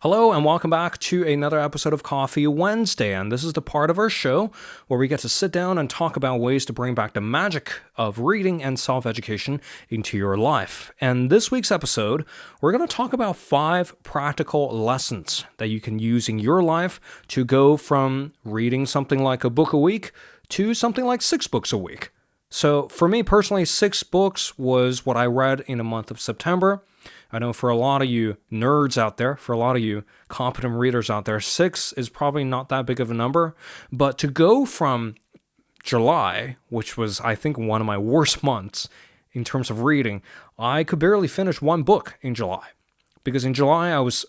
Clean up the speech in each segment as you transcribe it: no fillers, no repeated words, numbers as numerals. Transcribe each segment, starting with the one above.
Hello and welcome back to another episode of Coffee Wednesday, and this is the part of our show where we get to sit down and talk about ways to bring back the magic of reading and self-education into your life. And this week's episode, we're going to talk about 5 practical lessons that you can use in your life to go from reading something like a book a week to something like 6 books a week. So for me personally, 6 books was what I read in the month of September. I know for a lot of you nerds out there, for a lot of you competent readers out there, 6 is probably not that big of a number. But to go from July, which was, I think, one of my worst months in terms of reading, I could barely finish 1 book in July. Because in July, I was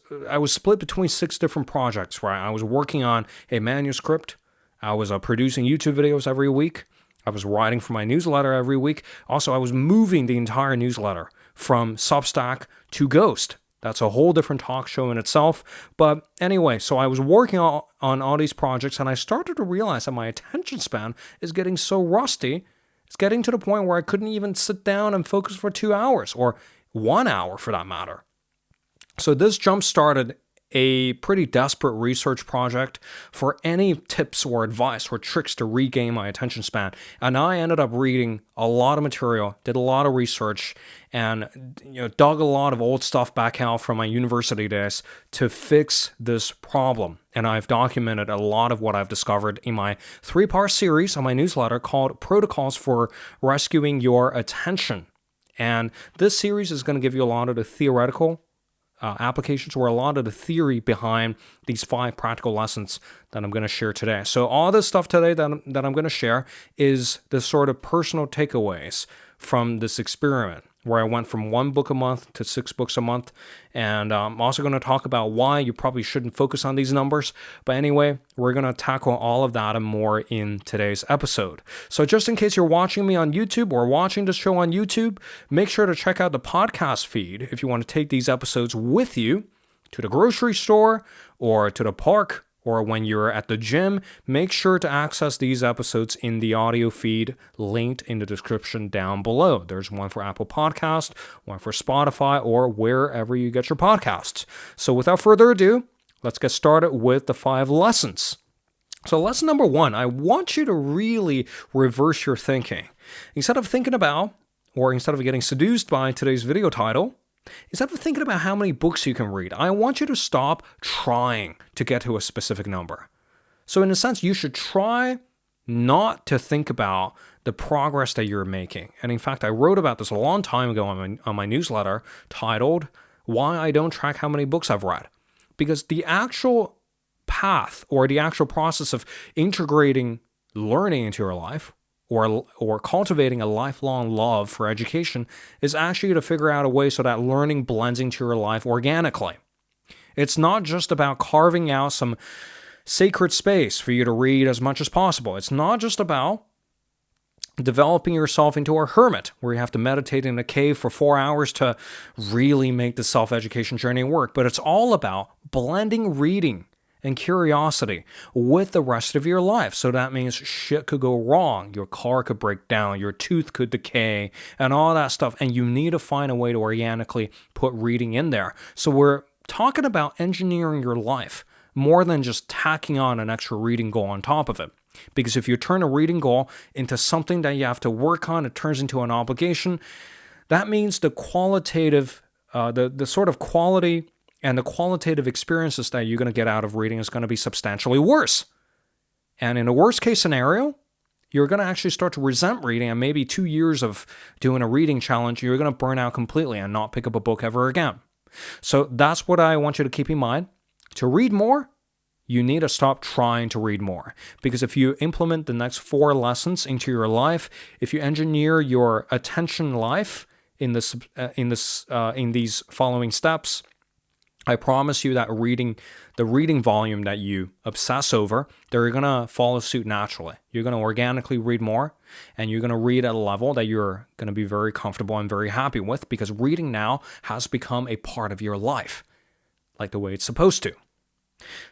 split between 6 different projects, right? I was working on a manuscript. I was producing YouTube videos every week. I was writing for my newsletter every week. Also, I was moving the entire newsletter from Substack to Ghost. That's a whole different talk show in itself. But anyway, so I was working on all these projects, and I started to realize that my attention span is getting so rusty. It's getting to the point where I couldn't even sit down and focus for 2 hours, or 1 hour for that matter. So this jump-started a pretty desperate research project for any tips or advice or tricks to regain my attention span. And I ended up reading a lot of material, did a lot of research, and dug a lot of old stuff back out from my university days to fix this problem. And I've documented a lot of what I've discovered in my 3-part series on my newsletter called Protocols for Rescuing Your Attention. And this series is going to give you a lot of the theoretical applications or a lot of the theory behind these 5 practical lessons that I'm going to share today. So all this stuff today that I'm going to share is the sort of personal takeaways from this experiment where I went from 1 book a month to 6 books a month. And I'm also going to talk about why you probably shouldn't focus on these numbers. But anyway, we're going to tackle all of that and more in today's episode. So just in case you're watching me on YouTube or watching this show on YouTube, make sure to check out the podcast feed if you want to take these episodes with you to the grocery store or to the park, or when you're at the gym. Make sure to access these episodes in the audio feed linked in the description down below. There's one for Apple Podcast, one for Spotify, or wherever you get your podcasts. So without further ado, let's get started with the 5 lessons. So lesson number 1, I want you to really reverse your thinking. Instead of getting seduced by today's video title, instead of thinking about how many books you can read, I want you to stop trying to get to a specific number. So in a sense, you should try not to think about the progress that you're making. And in fact, I wrote about this a long time ago on my newsletter titled, Why I Don't Track How Many Books I've Read. Because the actual path or the actual process of integrating learning into your life or cultivating a lifelong love for education is actually to figure out a way so that learning blends into your life organically. It's not just about carving out some sacred space for you to read as much as possible. It's not just about developing yourself into a hermit where you have to meditate in a cave for 4 hours to really make the self-education journey work, but it's all about blending reading and curiosity with the rest of your life. So that means shit could go wrong. Your car could break down, your tooth could decay, and all that stuff. And you need to find a way to organically put reading in there. So we're talking about engineering your life more than just tacking on an extra reading goal on top of it. Because if you turn a reading goal into something that you have to work on, it turns into an obligation. That means the qualitative, the sort of quality and the qualitative experiences that you're going to get out of reading is going to be substantially worse. And in a worst case scenario, you're going to actually start to resent reading, and maybe 2 years of doing a reading challenge, you're going to burn out completely and not pick up a book ever again. So that's what I want you to keep in mind. To read more, you need to stop trying to read more. Because if you implement the next 4 lessons into your life, if you engineer your attention life in these following steps, I promise you that the reading volume that you obsess over, they're going to follow suit naturally. You're going to organically read more, and you're going to read at a level that you're going to be very comfortable and very happy with, because reading now has become a part of your life, like the way it's supposed to.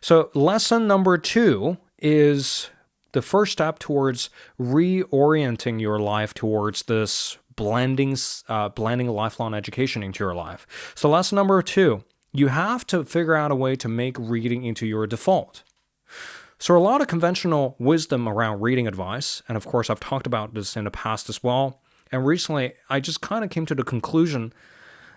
So lesson number 2 is the first step towards reorienting your life towards this blending lifelong education into your life. So lesson number 2, you have to figure out a way to make reading into your default. So a lot of conventional wisdom around reading advice, and of course I've talked about this in the past as well, and recently I just kind of came to the conclusion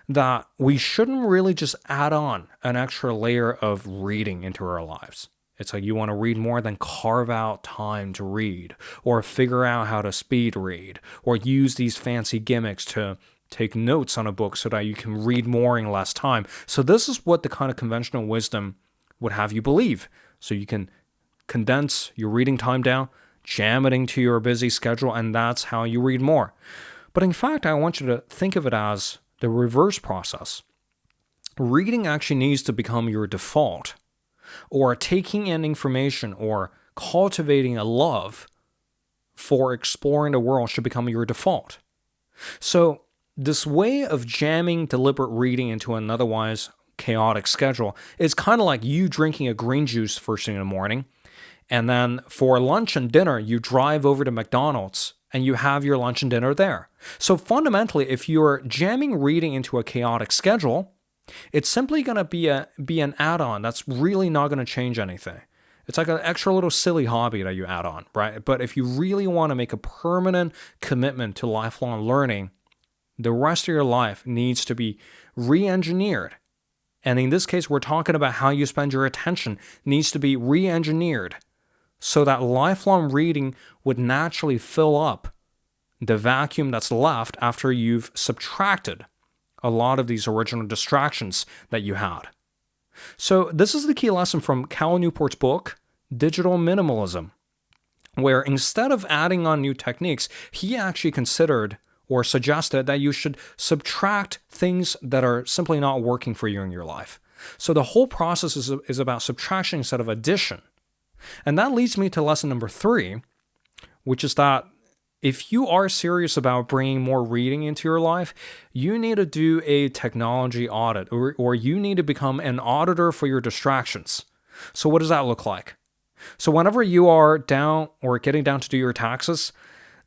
that we shouldn't really just add on an extra layer of reading into our lives. It's like you want to read more, than carve out time to read, or figure out how to speed read, or use these fancy gimmicks to take notes on a book so that you can read more in less time. So this is what the kind of conventional wisdom would have you believe. So you can condense your reading time down, jam it into your busy schedule, and that's how you read more. But in fact, I want you to think of it as the reverse process. Reading actually needs to become your default, or taking in information or cultivating a love for exploring the world should become your default. So this way of jamming deliberate reading into an otherwise chaotic schedule is kind of like you drinking a green juice first thing in the morning, and then for lunch and dinner, you drive over to McDonald's and you have your lunch and dinner there. So fundamentally, if you're jamming reading into a chaotic schedule, it's simply going to be an add-on that's really not going to change anything. It's like an extra little silly hobby that you add on, right? But if you really want to make a permanent commitment to lifelong learning, the rest of your life needs to be re-engineered. And in this case, we're talking about how you spend your attention needs to be re-engineered so that lifelong reading would naturally fill up the vacuum that's left after you've subtracted a lot of these original distractions that you had. So this is the key lesson from Cal Newport's book, Digital Minimalism, where instead of adding on new techniques, he actually considered or suggested that you should subtract things that are simply not working for you in your life. So the whole process is about subtraction instead of addition. And that leads me to lesson number 3, which is that if you are serious about bringing more reading into your life, you need to do a technology audit, or you need to become an auditor for your distractions. So what does that look like? So whenever you are down or getting down to do your taxes,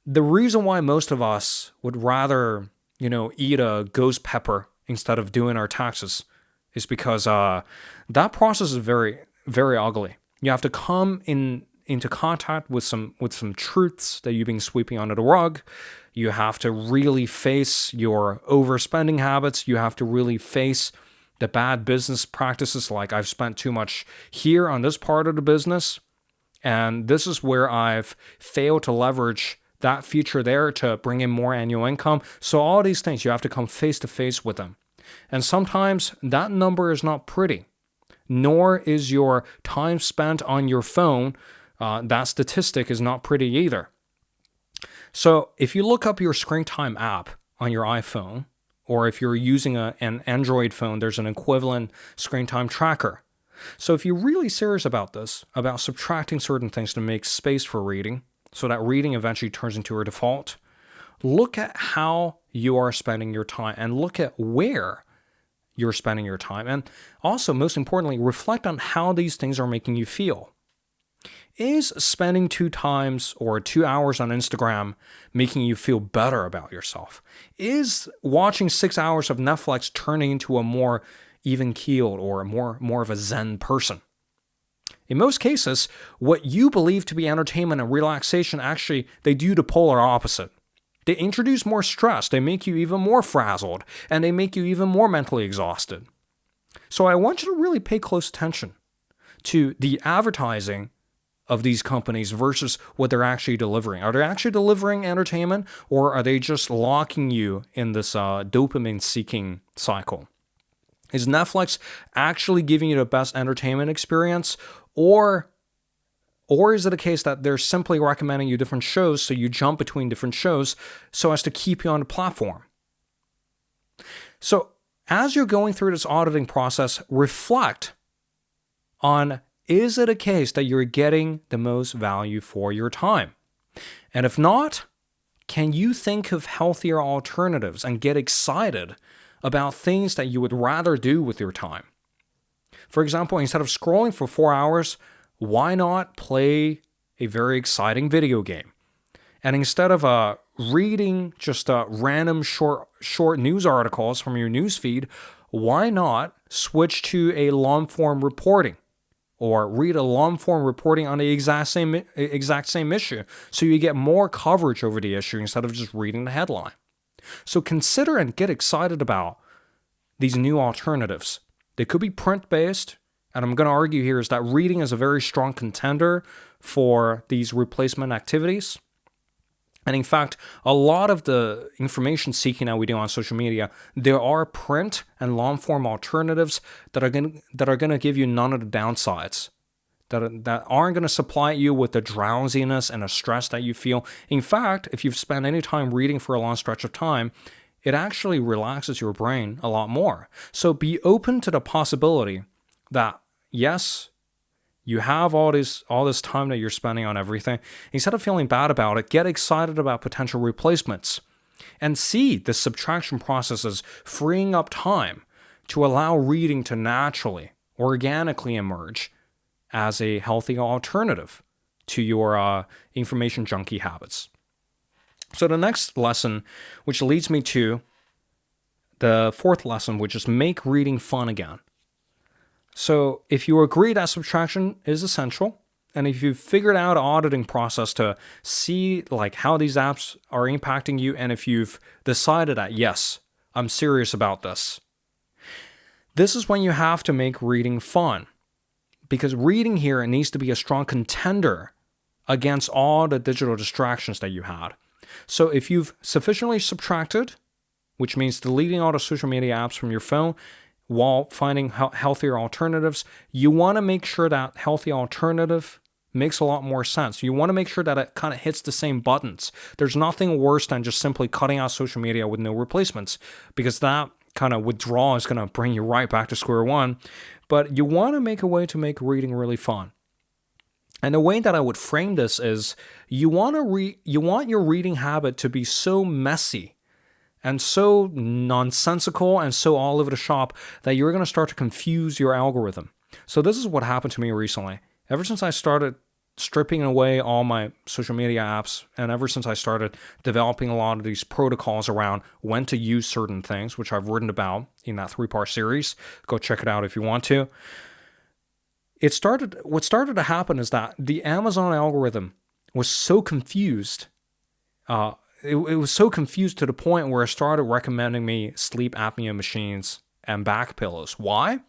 the reason why most of us would rather, eat a ghost pepper instead of doing our taxes is because that process is very, very ugly. You have to come into contact with some truths that you've been sweeping under the rug. You have to really face your overspending habits. You have to really face the bad business practices, like I've spent too much here on this part of the business, and this is where I've failed to leverage that feature there to bring in more annual income. So all these things, you have to come face to face with them. And sometimes that number is not pretty, nor is your time spent on your phone. That statistic is not pretty either. So if you look up your screen time app on your iPhone, or if you're using an Android phone, there's an equivalent screen time tracker. So if you're really serious about this, about subtracting certain things to make space for reading, so that reading eventually turns into your default, look at how you are spending your time and look at where you're spending your time. And also, most importantly, reflect on how these things are making you feel. Is spending 2 times or 2 hours on Instagram making you feel better about yourself? Is watching 6 hours of Netflix turning into a more even-keeled or more of a Zen person? In most cases, what you believe to be entertainment and relaxation, actually, they do the polar opposite. They introduce more stress, they make you even more frazzled, and they make you even more mentally exhausted. So I want you to really pay close attention to the advertising of these companies versus what they're actually delivering. Are they actually delivering entertainment, or are they just locking you in this dopamine-seeking cycle? Is Netflix actually giving you the best entertainment experience, or is it a case that they're simply recommending you different shows so you jump between different shows so as to keep you on the platform? So as you're going through this auditing process, reflect on, is it a case that you're getting the most value for your time? And if not, can you think of healthier alternatives and get excited about things that you would rather do with your time? For example, instead of scrolling for 4 hours, why not play a very exciting video game? And instead of reading just random short news articles from your news feed, why not switch to a long form reporting or read a long form reporting on the exact same issue so you get more coverage over the issue instead of just reading the headline. So consider and get excited about these new alternatives. They could be print-based, and I'm going to argue here is that reading is a very strong contender for these replacement activities. And in fact, a lot of the information seeking that we do on social media, there are print and long form alternatives that are going to give you none of the downsides, that aren't going to supply you with the drowsiness and the stress that you feel. In fact, if you've spent any time reading for a long stretch of time, it actually relaxes your brain a lot more. So be open to the possibility that, yes, you have all this time that you're spending on everything. Instead of feeling bad about it, get excited about potential replacements and see the subtraction process as freeing up time to allow reading to naturally, organically emerge as a healthy alternative to your information junkie habits. So the next lesson, which leads me to the fourth lesson, which is make reading fun again. So if you agree that subtraction is essential, and if you've figured out an auditing process to see like how these apps are impacting you, and if you've decided that, yes, I'm serious about this is when you have to make reading fun. Because reading here, it needs to be a strong contender against all the digital distractions that you had. So if you've sufficiently subtracted, which means deleting all the social media apps from your phone, while finding healthier alternatives, you want to make sure that healthy alternative makes a lot more sense. You want to make sure that it kind of hits the same buttons. There's nothing worse than just simply cutting out social media with no replacements, because that kind of withdrawal is going to bring you right back to square one. But you want to make a way to make reading really fun. And the way that I would frame this is you want your reading habit to be so messy and so nonsensical and so all over the shop that you're going to start to confuse your algorithm. So this is what happened to me recently. Ever since I started stripping away all my social media apps, and ever since I started developing a lot of these protocols around when to use certain things, which I've written about in that 3-part series, go check it out if you want to. What started to happen is that the Amazon algorithm was so confused. It was so confused to the point where it started recommending me sleep apnea machines and back pillows. Why?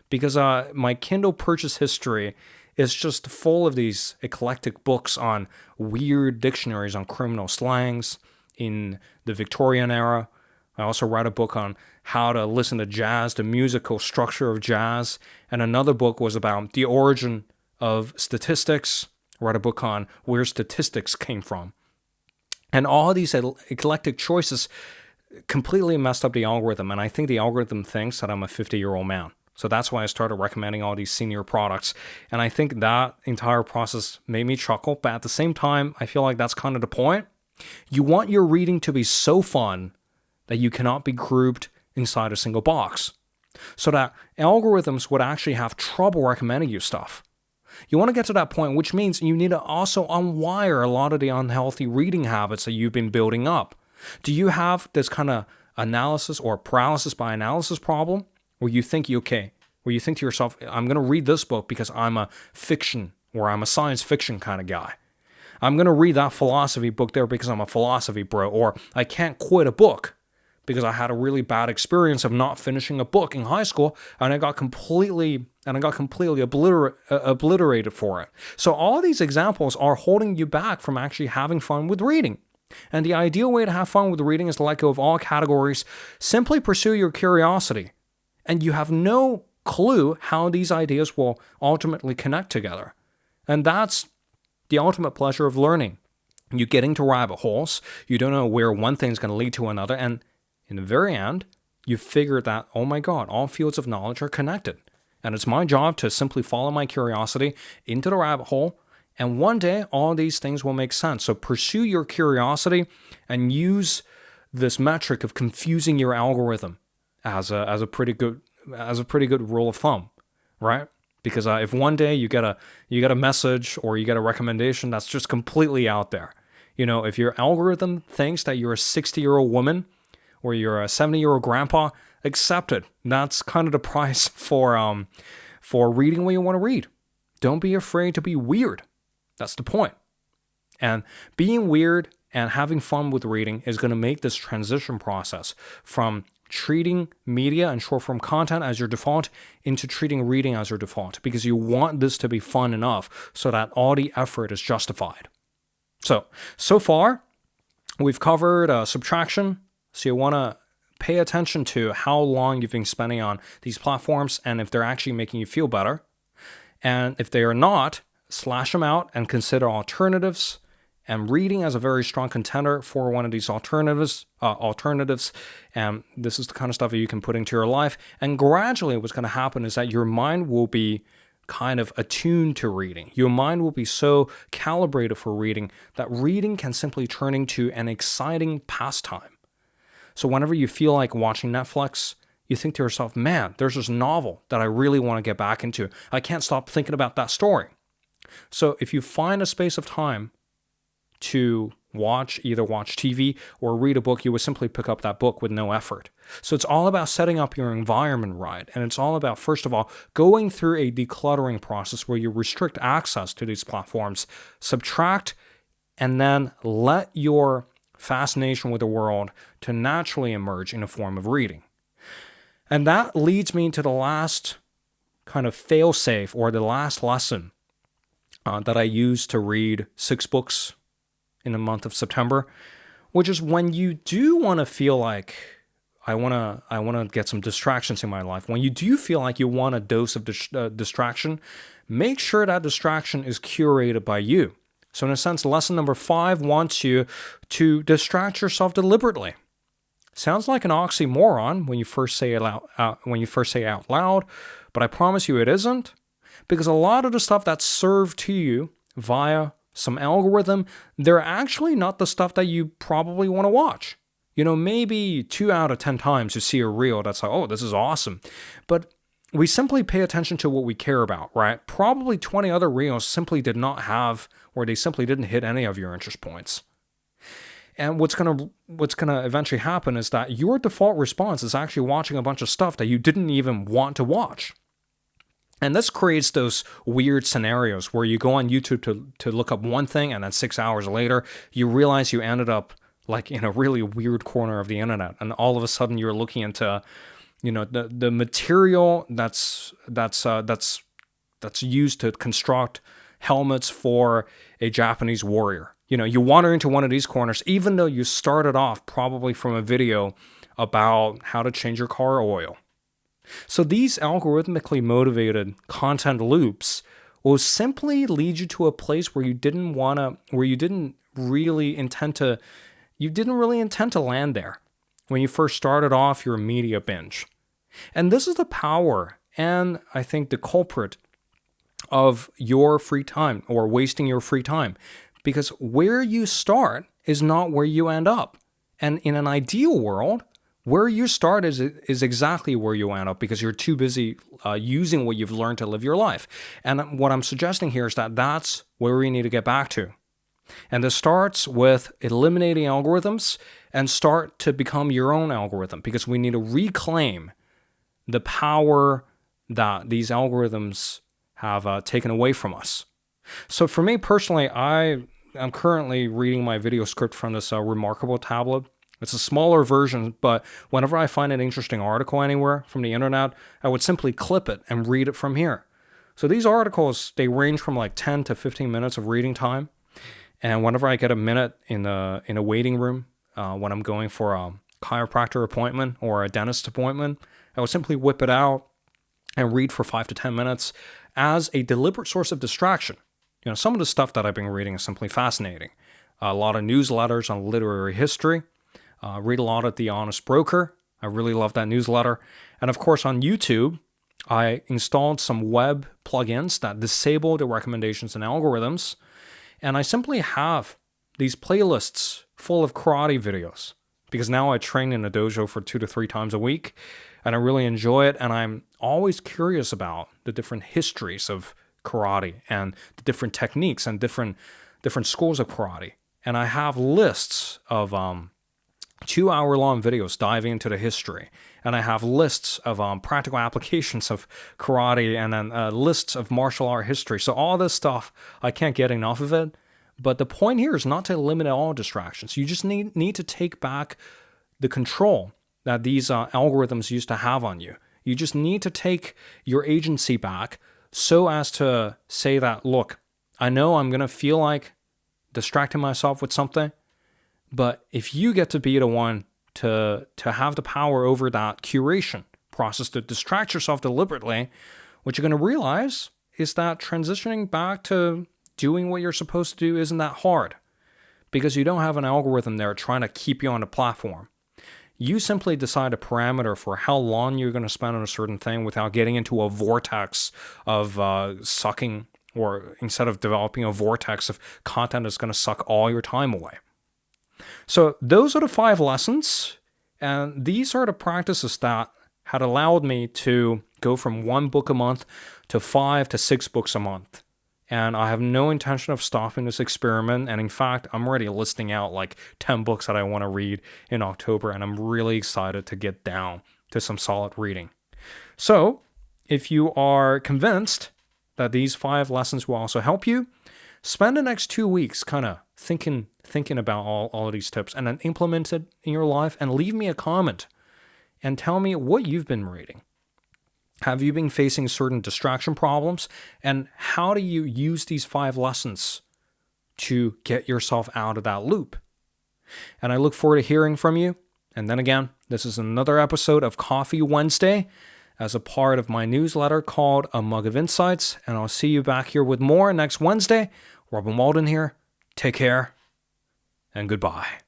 Because my Kindle purchase history is just full of these eclectic books on weird dictionaries on criminal slangs in the Victorian era. I also read a book on how to listen to jazz, the musical structure of jazz. And another book was about the origin of statistics. I read a book on where statistics came from. And all these eclectic choices completely messed up the algorithm. And I think the algorithm thinks that I'm a 50-year-old man. So that's why I started recommending all these senior products. And I think that entire process made me chuckle. But at the same time, I feel like that's kind of the point. You want your reading to be so fun that you cannot be grouped inside a single box, so that algorithms would actually have trouble recommending you stuff. You want to get to that point, which means you need to also unwire a lot of the unhealthy reading habits that you've been building up. Do you have this kind of analysis or paralysis by analysis problem where you think to yourself, I'm going to read this book because I'm a fiction or I'm a science fiction kind of guy. I'm going to read that philosophy book there because I'm a philosophy bro, or I can't quit a book because I had a really bad experience of not finishing a book in high school, and I got completely obliterated for it. So all these examples are holding you back from actually having fun with reading. And the ideal way to have fun with reading is to let go of all categories. Simply pursue your curiosity. And you have no clue how these ideas will ultimately connect together. And that's the ultimate pleasure of learning. You get into rabbit holes. You don't know where one thing's going to lead to another. And in the very end, you figure that, oh my God, all fields of knowledge are connected. And it's my job to simply follow my curiosity into the rabbit hole. And one day, all these things will make sense. So pursue your curiosity and use this metric of confusing your algorithm as a pretty good rule of thumb, right? Because if one day you get a message or you get a recommendation that's just completely out there, if your algorithm thinks that you're a 60-year-old woman or you're a 70-year-old grandpa, accept it. That's kind of the price for reading what you want to read. Don't be afraid to be weird. That's the point. And being weird and having fun with reading is going to make this transition process from treating media and short-form content as your default into treating reading as your default, because you want this to be fun enough so that all the effort is justified. So far, we've covered subtraction. So you want to pay attention to how long you've been spending on these platforms and if they're actually making you feel better. And if they are not, slash them out and consider alternatives. And reading as a very strong contender for one of these alternatives. And this is the kind of stuff that you can put into your life. And gradually what's going to happen is that your mind will be kind of attuned to reading. Your mind will be so calibrated for reading that reading can simply turn into an exciting pastime. So whenever you feel like watching Netflix, you think to yourself, man, there's this novel that I really want to get back into. I can't stop thinking about that story. So if you find a space of time to either watch TV or read a book, you would simply pick up that book with no effort. So it's all about setting up your environment right. And it's all about, first of all, going through a decluttering process where you restrict access to these platforms, subtract, and then let your fascination with the world to naturally emerge in a form of reading. And that leads me to the last kind of fail-safe, or the last lesson that I used to read 6 books in the month of September, which is when you do want to feel like I want to get some distractions in my life. When you do feel like you want a dose of distraction, make sure that distraction is curated by you. So in a sense, lesson number 5 wants you to distract yourself deliberately. Sounds like an oxymoron when you first say it out loud, but I promise you it isn't, because a lot of the stuff that's served to you via some algorithm, they're actually not the stuff that you probably want to watch. You know, maybe 2 out of 10 times you see a reel that's like, oh, this is awesome. But we simply pay attention to what we care about, right? Probably 20 other reels simply did not have, or they simply didn't hit any of your interest points. And what's gonna eventually happen is that your default response is actually watching a bunch of stuff that you didn't even want to watch. And this creates those weird scenarios where you go on YouTube to look up one thing, and then 6 hours later, you realize you ended up like in a really weird corner of the internet. And all of a sudden you're looking into, the material that's used to construct helmets for a Japanese warrior. You wander into one of these corners, even though you started off probably from a video about how to change your car oil. So these algorithmically motivated content loops will simply lead you to a place where you didn't really intend to land there when you first started off your media binge. And this is the power, and I think the culprit of your free time, or wasting your free time, because where you start is not where you end up. And in an ideal world, where you start is exactly where you end up, because you're too busy using what you've learned to live your life. And what I'm suggesting here is that that's where we need to get back to. And this starts with eliminating algorithms and start to become your own algorithm, because we need to reclaim the power that these algorithms have taken away from us. So for me personally, I'm currently reading my video script from this Remarkable tablet. It's a smaller version, but whenever I find an interesting article anywhere from the internet, I would simply clip it and read it from here. So these articles, they range from like 10 to 15 minutes of reading time. And whenever I get a minute in a waiting room, when I'm going for a chiropractor appointment or a dentist appointment, I would simply whip it out and read for 5 to 10 minutes as a deliberate source of distraction. Some of the stuff that I've been reading is simply fascinating. A lot of newsletters on literary history. Read a lot at The Honest Broker. I really love that newsletter. And of course on YouTube, I installed some web plugins that disable the recommendations and algorithms. And I simply have these playlists full of karate videos, because now I train in a dojo for 2 to 3 times a week, and I really enjoy it. And I'm always curious about the different histories of karate and the different techniques and different schools of karate. And I have lists of 2-hour-long videos diving into the history. And I have lists of practical applications of karate and then lists of martial art history. So all this stuff, I can't get enough of it. But the point here is not to eliminate all distractions. You just need to take back the control that these algorithms used to have on you. You just need to take your agency back so as to say that, look, I know I'm going to feel like distracting myself with something, but if you get to be the one to have the power over that curation process, to distract yourself deliberately, what you're going to realize is that transitioning back to doing what you're supposed to do isn't that hard, because you don't have an algorithm there trying to keep you on the platform. You simply decide a parameter for how long you're going to spend on a certain thing without getting into a vortex of sucking, or instead of developing a vortex of content that's going to suck all your time away. So those are the 5 lessons, and these are the practices that had allowed me to go from 1 book a month to 5 to 6 books a month. And I have no intention of stopping this experiment. And in fact, I'm already listing out like 10 books that I want to read in October, and I'm really excited to get down to some solid reading. So if you are convinced that these 5 lessons will also help you, spend the next 2 weeks kind of thinking about all of these tips, and then implement it in your life, and leave me a comment and tell me what you've been reading. Have you been facing certain distraction problems, and how do you use these 5 lessons to get yourself out of that loop? And I look forward to hearing from you. And then again, this is another episode of Coffee Wednesday as a part of my newsletter called A Mug of Insights, and I'll see you back here with more next Wednesday. Robin Waldun here. Take care, and goodbye.